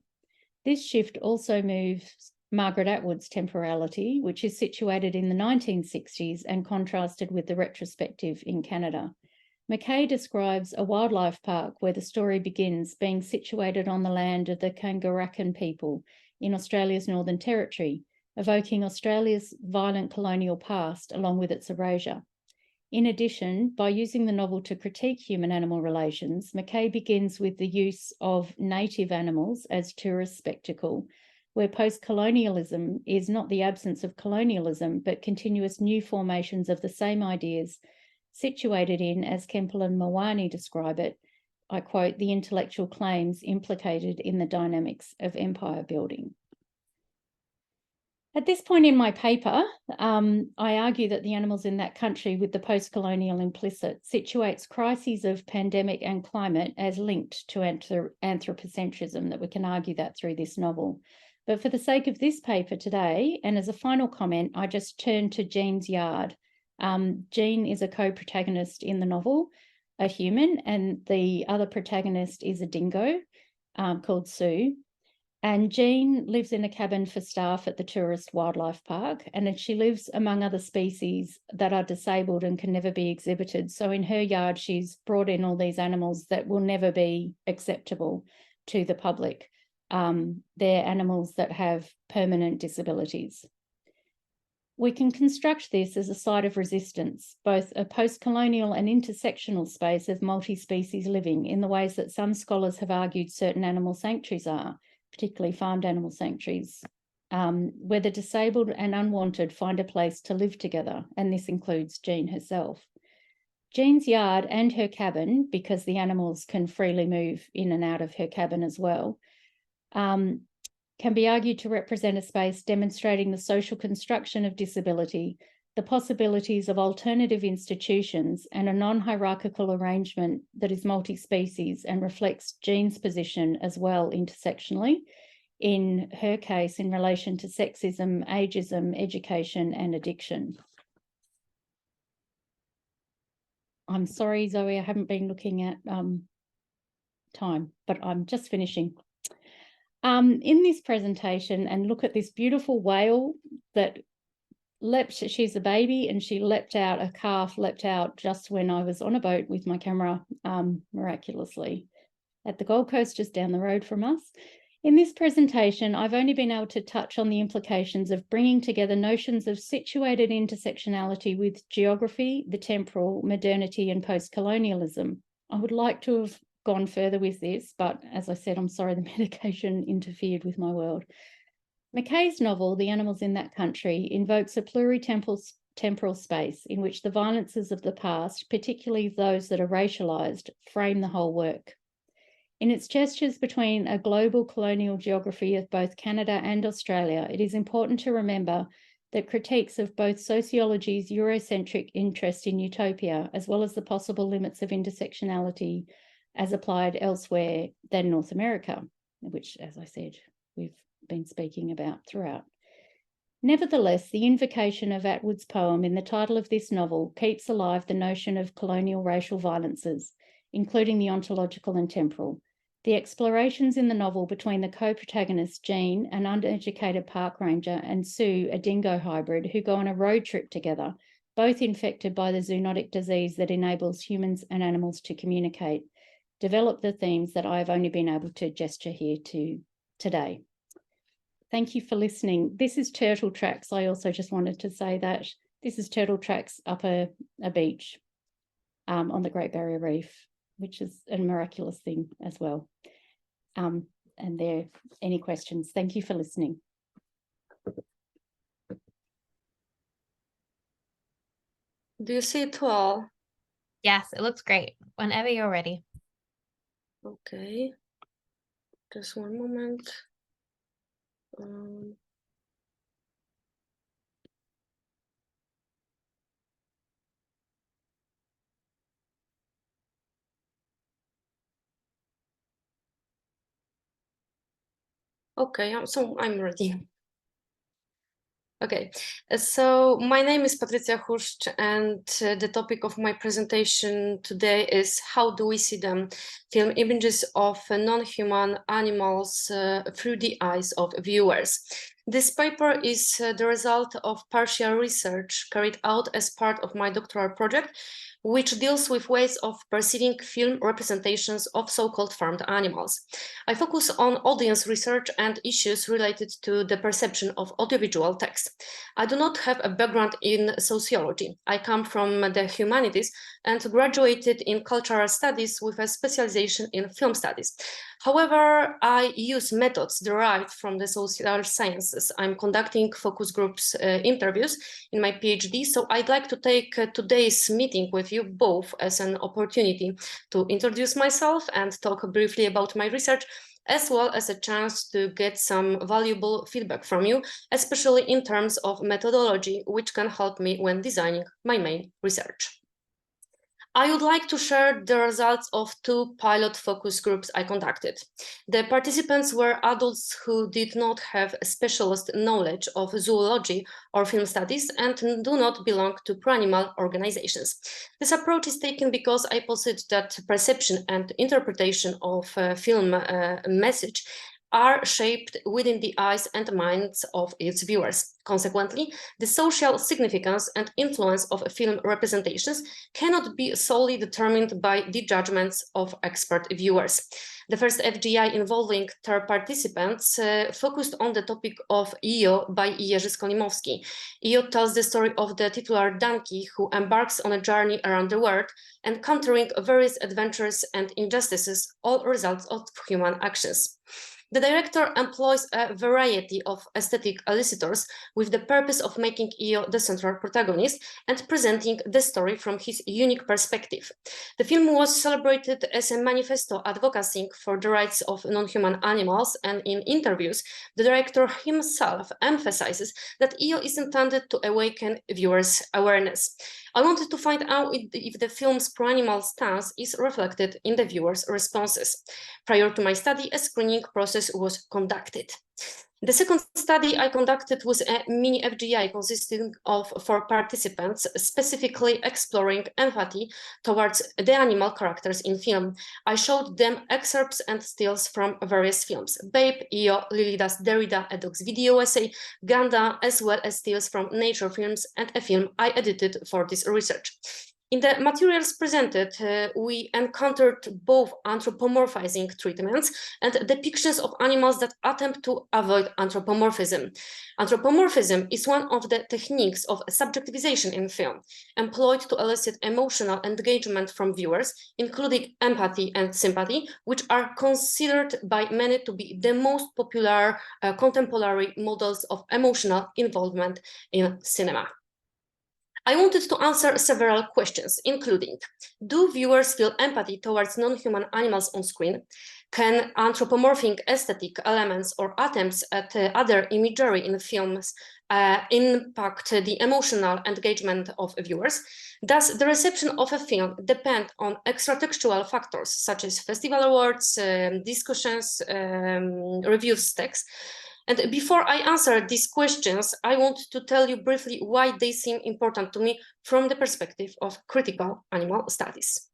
This shift also moves Margaret Atwood's temporality, which is situated in the 1960s and contrasted with the retrospective in Canada. Mackay describes a wildlife park where the story begins, being situated on the land of the Kangarakan people in Australia's Northern Territory, evoking Australia's violent colonial past along with its erasure. In addition, by using the novel to critique human-animal relations, Mackay begins with the use of native animals as tourist spectacle, where post-colonialism is not the absence of colonialism, but continuous new formations of the same ideas situated in, as Kempel and Mawani describe it, I quote, the intellectual claims implicated in the dynamics of empire building. At this point in my paper, I argue that the animals in that country with the post-colonial implicit situates crises of pandemic and climate as linked to anthropocentrism, that we can argue that through this novel. But for the sake of this paper today, and as a final comment, I just turn to Jean's yard. Jean is a co-protagonist in the novel, a human, and the other protagonist is a dingo called Sue. And Jean lives in a cabin for staff at the tourist wildlife park, and she lives among other species that are disabled and can never be exhibited. So in her yard, she's brought in all these animals that will never be acceptable to the public. They're animals that have permanent disabilities. We can construct this as a site of resistance, both a post-colonial and intersectional space of multi-species living in the ways that some scholars have argued certain animal sanctuaries are, particularly farmed animal sanctuaries, where the disabled and unwanted find a place to live together, and this includes Jean herself. Jean's yard and her cabin, because the animals can freely move in and out of her cabin as well, can be argued to represent a space demonstrating the social construction of disability, the possibilities of alternative institutions, and a non-hierarchical arrangement that is multi-species and reflects Jean's position as well intersectionally, in her case in relation to sexism, ageism, education, and addiction. I'm sorry, Zoe, I haven't been looking at time, but I'm just finishing. In this presentation, and look at this beautiful whale that leapt, she's a baby, and she leapt out, a calf leapt out just when I was on a boat with my camera, miraculously, at the Gold Coast, just down the road from us. In this presentation, I've only been able to touch on the implications of bringing together notions of situated intersectionality with geography, the temporal, modernity, and post-colonialism. I would like to have gone further with this, but as I said, I'm sorry, the medication interfered with my world. Mackay's novel, The Animals in That Country, invokes a pluritemporal space in which the violences of the past, particularly those that are racialised, frame the whole work. In its gestures between a global colonial geography of both Canada and Australia, it is important to remember that critiques of both sociology's Eurocentric interest in utopia, as well as the possible limits of intersectionality as applied elsewhere than North America, which, as I said, we've been speaking about throughout. Nevertheless, the invocation of Atwood's poem in the title of this novel keeps alive the notion of colonial racial violences, including the ontological and temporal. The explorations in the novel between the co-protagonist, Jean, an uneducated park ranger, and Sue, a dingo hybrid, who go on a road trip together, both infected by the zoonotic disease that enables humans and animals to communicate, develop the themes that I've only been able to gesture here to today. Thank you for listening. This is Turtle Tracks. I also just wanted to say that this is Turtle Tracks up a beach on the Great Barrier Reef, which is a miraculous thing as well. And there, any questions? Thank you for listening. Do you see it well? Yes, it looks great. Whenever you're ready. Okay. Just one moment. Okay, so I'm ready. Okay, so my name is Patrycja Chuszcz, and the topic of my presentation today is how do we see them film images of non-human animals through the eyes of viewers. This paper is the result of partial research carried out as part of my doctoral project, which deals with ways of perceiving film representations of so-called farmed animals. I focus on audience research and issues related to the perception of audiovisual text. I do not have a background in sociology. I come from the humanities and graduated in cultural studies with a specialization in film studies. However, I use methods derived from the social sciences. I'm conducting focus groups interviews in my PhD, so I'd like to take today's meeting with you both as an opportunity to introduce myself and talk briefly about my research, as well as a chance to get some valuable feedback from you, especially in terms of methodology, which can help me when designing my main research. I would like to share the results of 2 pilot focus groups I conducted. The participants were adults who did not have a specialist knowledge of zoology or film studies and do not belong to pro-animal organizations. This approach is taken because I posit that perception and interpretation of film message are shaped within the eyes and minds of its viewers. Consequently, the social significance and influence of film representations cannot be solely determined by the judgments of expert viewers. The first FGI involving 3 participants focused on the topic of Io by Jerzy Skolimowski. Io tells the story of the titular donkey who embarks on a journey around the world, encountering various adventures and injustices, all results of human actions. The director employs a variety of aesthetic elicitors with the purpose of making Io the central protagonist and presenting the story from his unique perspective. The film was celebrated as a manifesto advocating for the rights of non-human animals, and in interviews, the director himself emphasizes that Io is intended to awaken viewers' awareness. I wanted to find out if the film's pro-animal stance is reflected in the viewers' responses. Prior to my study, a screening process was conducted. The second study I conducted was a mini FGI consisting of 4 participants, specifically exploring empathy towards the animal characters in film. I showed them excerpts and stills from various films: Babe, Io, Lilidas, Derrida, a dog's video essay, Ganda, as well as stills from nature films and a film I edited for this research. In the materials presented, we encountered both anthropomorphizing treatments and depictions of animals that attempt to avoid anthropomorphism. Anthropomorphism is one of the techniques of subjectivization in film, employed to elicit emotional engagement from viewers, including empathy and sympathy, which are considered by many to be the most popular contemporary models of emotional involvement in cinema. I wanted to answer several questions, including: do viewers feel empathy towards non-human animals on screen? Can anthropomorphic aesthetic elements or attempts at other imagery in films impact the emotional engagement of viewers? Does the reception of a film depend on extratextual factors such as festival awards, discussions, reviews, text? And before I answer these questions, I want to tell you briefly why they seem important to me from the perspective of critical animal studies.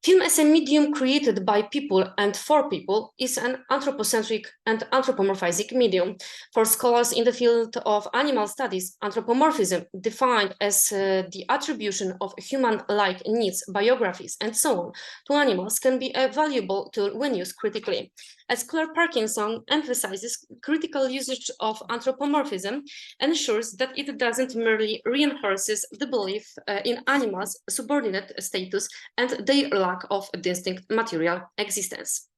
Film as a medium created by people and for people is an anthropocentric and anthropomorphic medium. For scholars in the field of animal studies, anthropomorphism, defined as the attribution of human-like needs, biographies, and so on to animals, can be a valuable tool when used critically. As Claire Parkinson emphasizes, critical usage of anthropomorphism ensures that it doesn't merely reinforces the belief in animals' subordinate status and their lack of distinct material existence.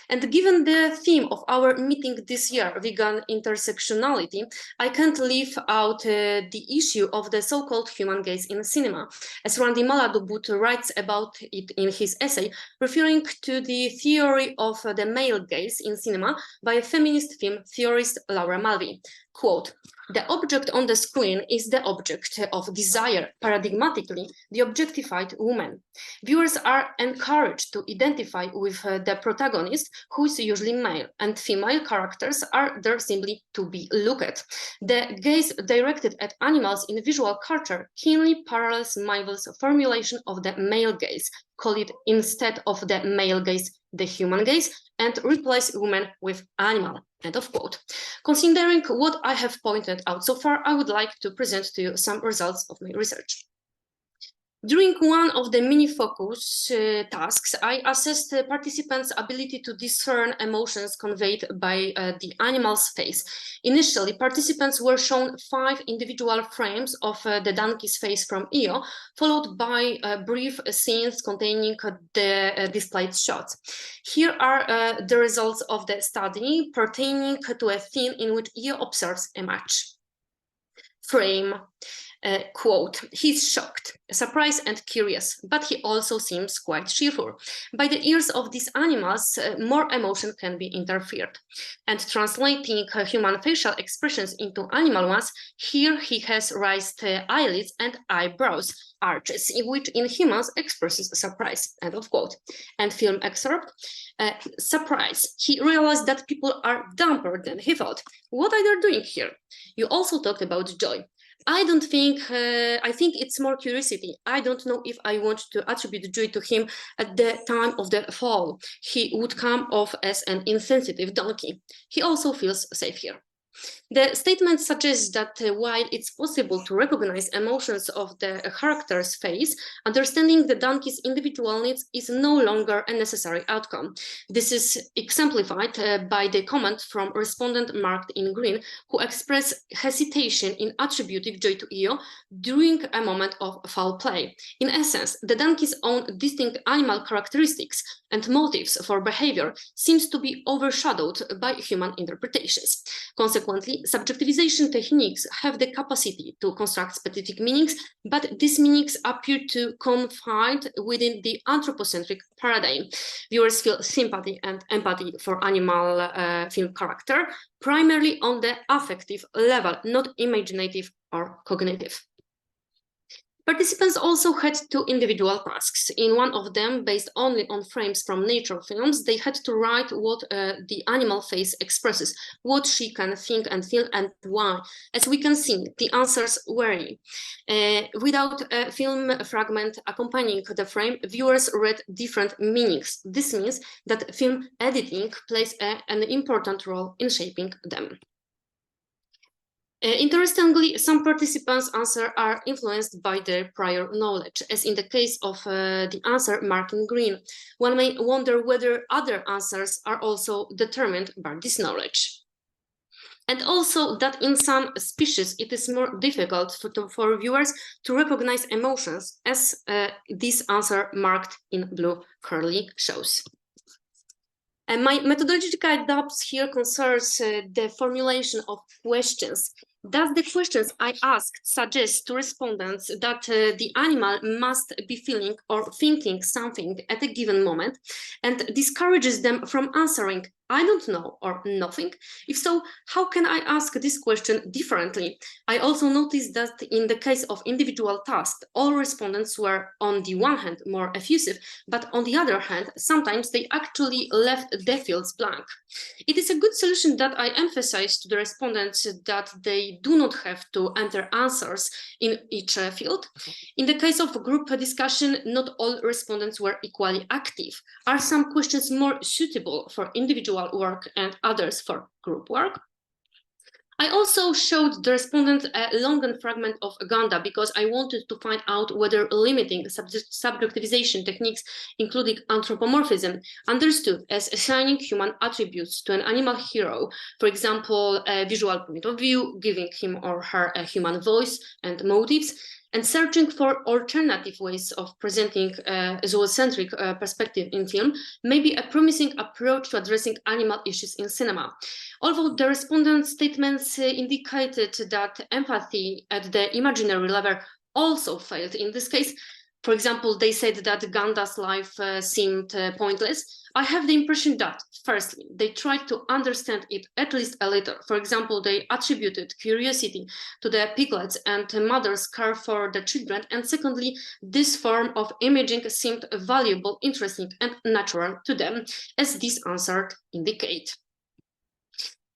And given the theme of our meeting this year, vegan intersectionality, I can't leave out the issue of the so-called human gaze in cinema, as Randy Maladubut writes about it in his essay, referring to the theory of the male gaze in cinema by feminist film theorist Laura Mulvey. Quote, The object on the screen is the object of desire, paradigmatically, the objectified woman. Viewers are encouraged to identify with the protagonist, who is usually male, and female characters are there simply to be looked at. The gaze directed at animals in visual culture keenly parallels Mayville's formulation of the male gaze, call it instead of the male gaze, the human gaze, and replace women with animal. End of quote. Considering what I have pointed out so far, I would like to present to you some results of my research. During one of the mini-focus tasks, I assessed the participants' ability to discern emotions conveyed by the animal's face. Initially, participants were shown 5 individual frames of the donkey's face from Io, followed by brief scenes containing the displayed shots. Here are the results of the study pertaining to a scene in which Io observes a match. Frame. Quote, he's shocked, surprised and curious, but he also seems quite cheerful. By the ears of these animals, more emotion can be interfered. And translating human facial expressions into animal ones, here he has raised eyelids and eyebrows arches, which in humans expresses surprise, end of quote. And film excerpt, surprise. He realized that people are dumber than he thought. What are they doing here? You also talked about joy. I think it's more curiosity. I don't know if I want to attribute joy to him at the time of the fall. He would come off as an insensitive donkey. He also feels safe here. The statement suggests that while it's possible to recognize emotions of the character's face, understanding the donkey's individual needs is no longer a necessary outcome. This is exemplified by the comment from respondent marked in green, who expressed hesitation in attributing joy to Io during a moment of foul play. In essence, the donkey's own distinct animal characteristics and motives for behavior seems to be overshadowed by human interpretations. Consequently, subjectivization techniques have the capacity to construct specific meanings, but these meanings appear to confine within the anthropocentric paradigm. Viewers feel sympathy and empathy for animal film character, primarily on the affective level, not imaginative or cognitive. Participants also had 2 individual tasks. In one of them, based only on frames from nature films, they had to write what the animal face expresses, what she can think and feel, and why. As we can see, the answers vary. Without a film fragment accompanying the frame, viewers read different meanings. This means that film editing plays an important role in shaping them. Interestingly, some participants' answers are influenced by their prior knowledge, as in the case of the answer marked in green. One may wonder whether other answers are also determined by this knowledge. And also that in some species it is more difficult for viewers to recognize emotions, as this answer marked in blue curly shows. And my methodological doubts here concerns the formulation of questions. Does the questions I asked suggest to respondents that the animal must be feeling or thinking something at a given moment and discourages them from answering I don't know or nothing? If so, how can I ask this question differently? I also noticed that in the case of individual tasks, all respondents were on the one hand more effusive, but on the other hand, sometimes they actually left the fields blank. It is a good solution that I emphasize to the respondents that they do not have to enter answers in each field. In the case of group discussion, not all respondents were equally active. Are some questions more suitable for individual work and others for group work? I also showed the respondent a longer fragment of Uganda because I wanted to find out whether limiting subjectivization techniques, including anthropomorphism, understood as assigning human attributes to an animal hero, for example, a visual point of view, giving him or her a human voice and motives, and searching for alternative ways of presenting a zoocentric perspective in film may be a promising approach to addressing animal issues in cinema. Although the respondents' statements indicated that empathy at the imaginary level also failed in this case, For example, they said that Ganda's life seemed pointless. I have the impression that, firstly, they tried to understand it at least a little. For example, they attributed curiosity to the piglets and mother's care for the children. And secondly, this form of imaging seemed valuable, interesting, and natural to them, as this answer indicate.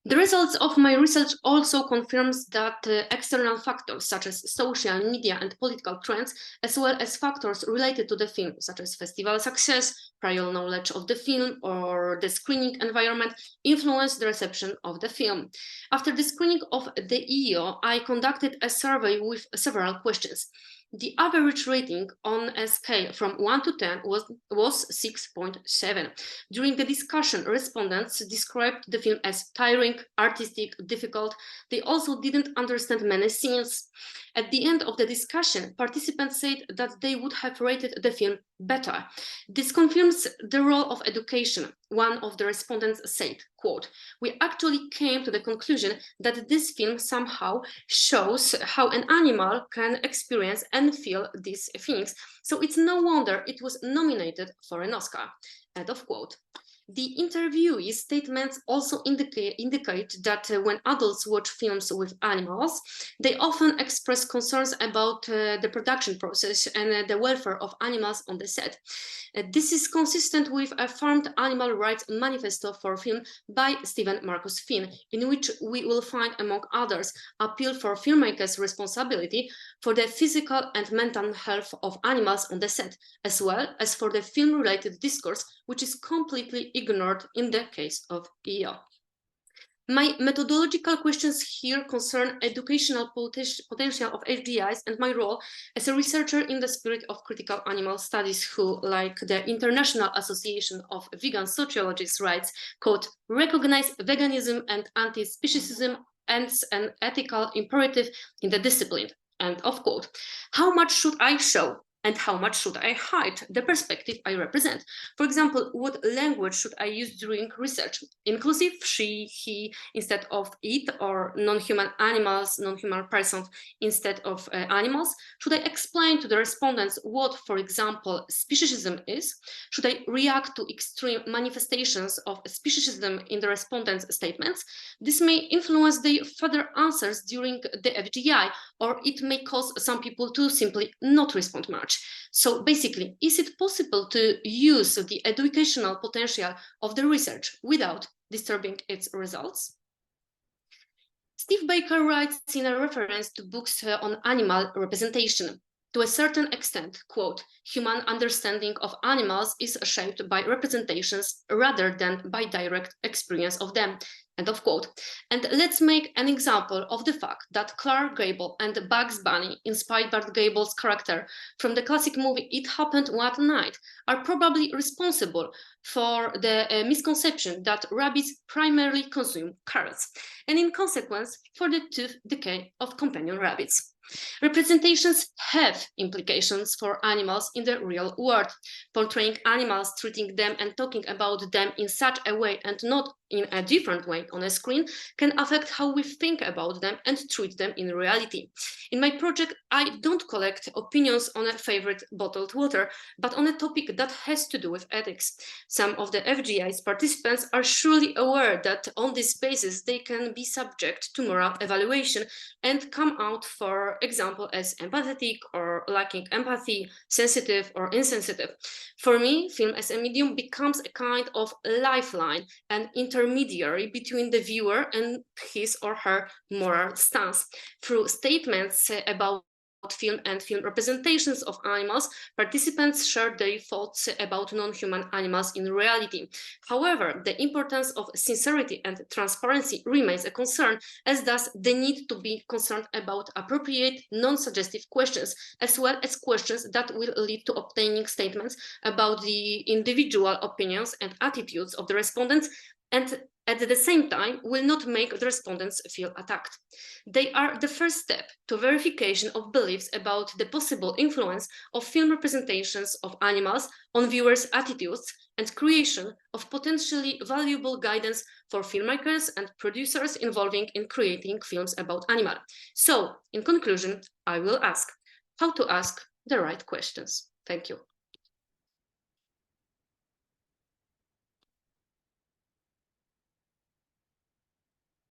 The results of my research also confirms that external factors such as social media and political trends, as well as factors related to the film, such as festival success, prior knowledge of the film, or the screening environment, influence the reception of the film. After the screening of the EO, I conducted a survey with several questions. The average rating on a scale from 1 to 10 was 6.7. During the discussion, respondents described the film as tiring, artistic, difficult. They also didn't understand many scenes. At the end of the discussion, participants said that they would have rated the film better. This confirms the role of education. One of the respondents said, quote, "We actually came to the conclusion that this film somehow shows how an animal can experience and feel these things. So it's no wonder it was nominated for an Oscar." End of quote. The interviewee statements also indicate that when adults watch films with animals, they often express concerns about the production process and the welfare of animals on the set. This is consistent with a formed animal rights manifesto for film by Stephen Marcus Finn, in which we will find, among others, appeal for filmmakers' responsibility for the physical and mental health of animals on the set, as well as for the film-related discourse, which is completely ignored in the case of EO. My methodological questions here concern educational potential of FGIs and my role as a researcher in the spirit of critical animal studies who, like the International Association of Vegan Sociologists writes, quote, "recognize veganism and anti-speciesism as an ethical imperative in the discipline," end of quote. How much should I show? And how much should I hide the perspective I represent? For example, what language should I use during research? Inclusive, she, he, instead of it, or non-human animals, non-human persons instead of animals? Should I explain to the respondents what, for example, speciesism is? Should I react to extreme manifestations of speciesism in the respondents' statements? This may influence their further answers during the FGI, or it may cause some people to simply not respond much. So basically, is it possible to use the educational potential of the research without disturbing its results? Steve Baker writes in a reference to books on animal representation. To a certain extent, quote, "human understanding of animals is shaped by representations rather than by direct experience of them," end of quote. And let's make an example of the fact that Clark Gable and Bugs Bunny, inspired by Gable's character from the classic movie It Happened One Night, are probably responsible for the misconception that rabbits primarily consume carrots, and in consequence for the tooth decay of companion rabbits. Representations have implications for animals in the real world. Portraying animals, treating them and talking about them in such a way and not in a different way on a screen can affect how we think about them and treat them in reality. In my project, I don't collect opinions on a favorite bottled water, but on a topic that has to do with ethics. Some of the FGI's participants are surely aware that on this basis they can be subject to moral evaluation and come out, for example, as empathetic or lacking empathy, sensitive or insensitive. For me, film as a medium becomes a kind of lifeline, an intermediary between the viewer and his or her moral stance. Through statements about film and film representations of animals, participants share their thoughts about non-human animals in reality. However, the importance of sincerity and transparency remains a concern, as does the need to be concerned about appropriate, non-suggestive questions, as well as questions that will lead to obtaining statements about the individual opinions and attitudes of the respondents, and at the same time will not make the respondents feel attacked. They are the first step to verification of beliefs about the possible influence of film representations of animals on viewers' attitudes and creation of potentially valuable guidance for filmmakers and producers involving in creating films about animals. So, in conclusion, I will ask how to ask the right questions. Thank you.